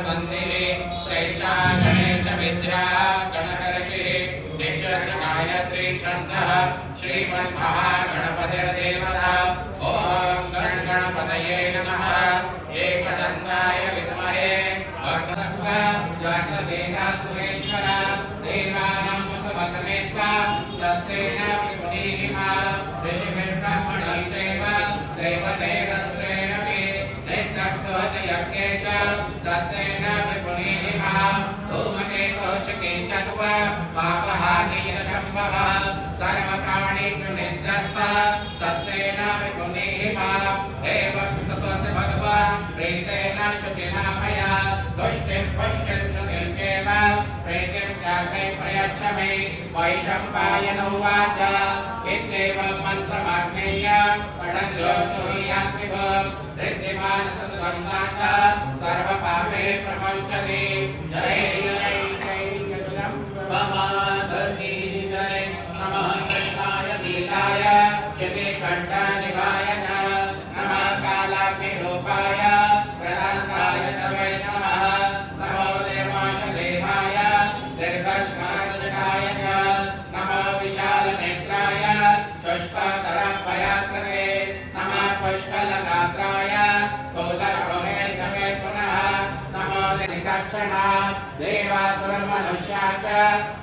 स्वन्ति सैषा गणेश विद्या गणकर्षि गायत्री छन्दः श्रीमन्महागणपतिर्देवता ॐ गणगणपतये नमः एकदन्ताय विद्महे वक्रतुण्डाय सुरेश्वर देवानां मुखपद्मेत्वा सत्तेन विपुलीमा ऋषिभिर्ब्रह्मणैश्चैव दैवतेरस्रेणपि नेत्रक्षोदयज्ञेश सत्तेन विपुलीमा धूमकेतोषके चत्वा पापहानिरशम्भवः सर्वप्राणिषु नित्यस्ता सत्तेन विपुलीमा एवं सतोऽसि भगवान् प्रीतेन शुचिना मया तुष्टिं पुष्टिं श्रुतिं चैव प्रीतिं च मे प्रयच्छ मे वैशम्पायन उवाच इत्येवं मन्त्रमाज्ञेय पठन्त्योऽस्तुयात्मिव ऋद्धिमान् सतसम्मानः सर्वपापे प्रमुञ्चति जय जय जय जगदम्बमाधुर्यै जय नमः कृष्णाय नीलाय शितिकण्ठनिवाय च नमः कालाग्निरूपाय प्रदान्ताय च वै नमः नमो देवाशदेवाय दीर्घश्वानजटाय च नमो विशालनेत्राय शुष्कतरपयाकृते नमः पुष्कलगात्राय स्तोत्रभवेतवे पुनः नमो दिक्क्षणा देवासुरमनुष्या च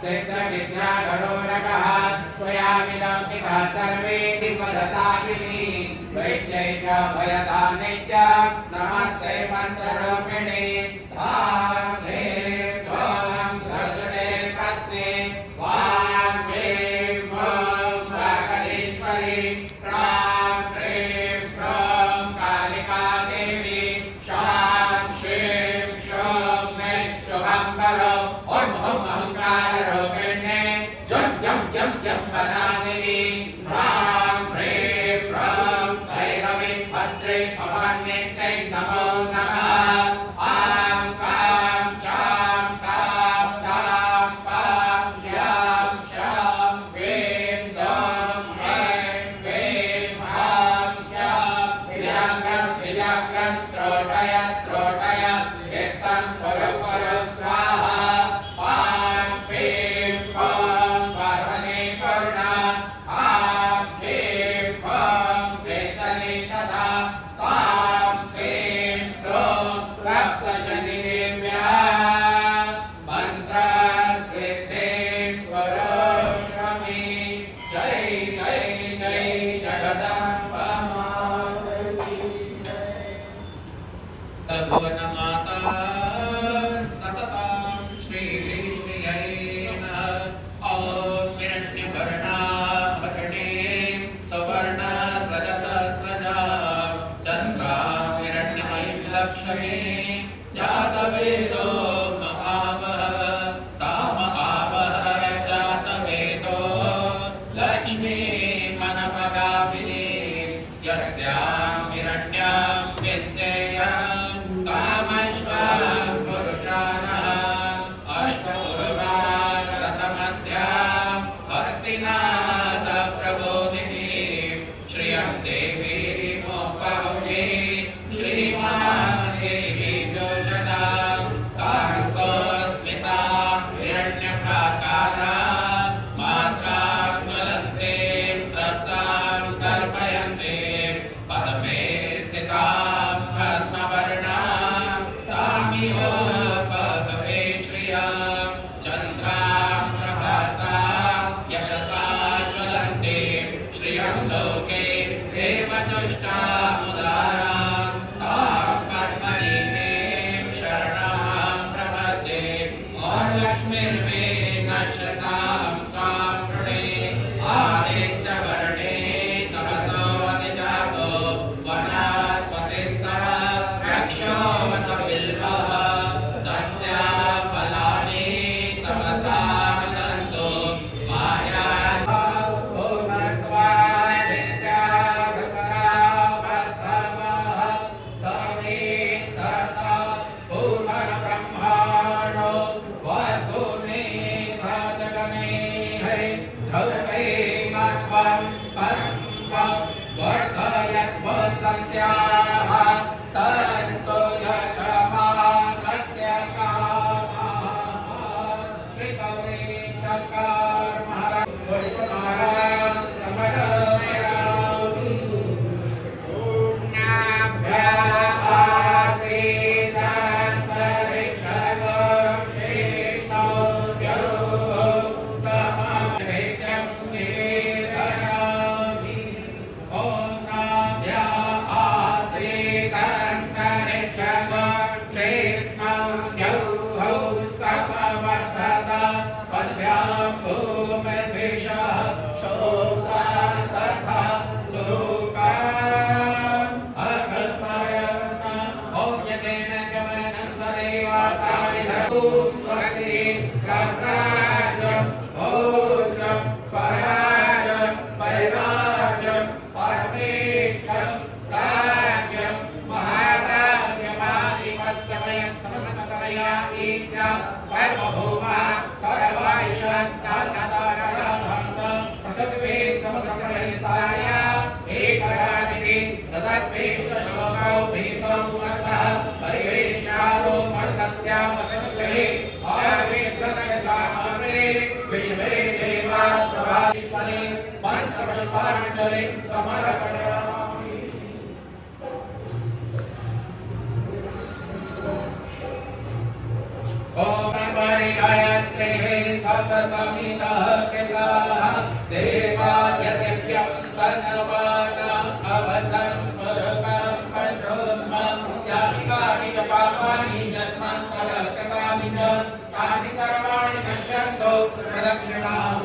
सिद्धविद्याधरोरगः त्वया विलौकितः सर्वे विपदताभिः वैद्यै च भयदाने च नमस्ते मन्त्ररूपिणे वां ह्रीं त्वां अर्जुने पत्नी वां ह्रीं ॐ वागधीश्वरी क्रां ह्रीं ह्रौं कालिका देवी शां श्रीं शौं मे शुभं करो ॐ अहङ्काररूपिणे जं जं जं जं वनादिनी ह्रां ह्रीं ह्रौं भैरवी भद्रे भवान्यै नमो नमः आं कां चां तां तां पां यां शां ह्रीं दौं ऐं क्लीं हां शां विलाग्रं त्रोटय त्रोटय चित्तं कुरु कुरु स्वाहा पां क्लीं ॐ पार्वती करुणा आं क्लीं ॐ केतली तथा सां श्रीं सौं सप्तशतिदेव्या मन्त्रसिद्धिं करोषि जय जय जय जगदम्बा माता सततं श्रीविष्णुयै नमः ॐ हिरण्यवर्णाभरणीं सुवर्णरजतस्रजां चन्द्रां हिरण्यमयीं लक्ष्मीं जातवेदो देवासाविधतु स्वस्ति साम्राज भोज पराज परिराज परमेश्वर राज महाराजमाधिपत्यमय समतमया ईशा सर्वभौमा सर्वैश्वर्यकारणभक्त पृथ्वी समग्रप्रहिताय एकरादिति तदद्वेषशोकौ भीतौ वर्तः परिवेशारो मर्तस्यामसङ्ग्रहे आवेत्रतकामरे विश्वे देवा सभास्वरे मन्त्रपुष्पाञ्जलिं समर्पयामि। ॐ परिगयस्ते सतसमितः कृताः देवायतिभ्यं धन्यवादाः अवदं पुरुकं पशुमं यानि च पापानि जन्मान्तरकृतानि च तानि सर्वाणि नश्यन्तु प्रदक्षिणाम्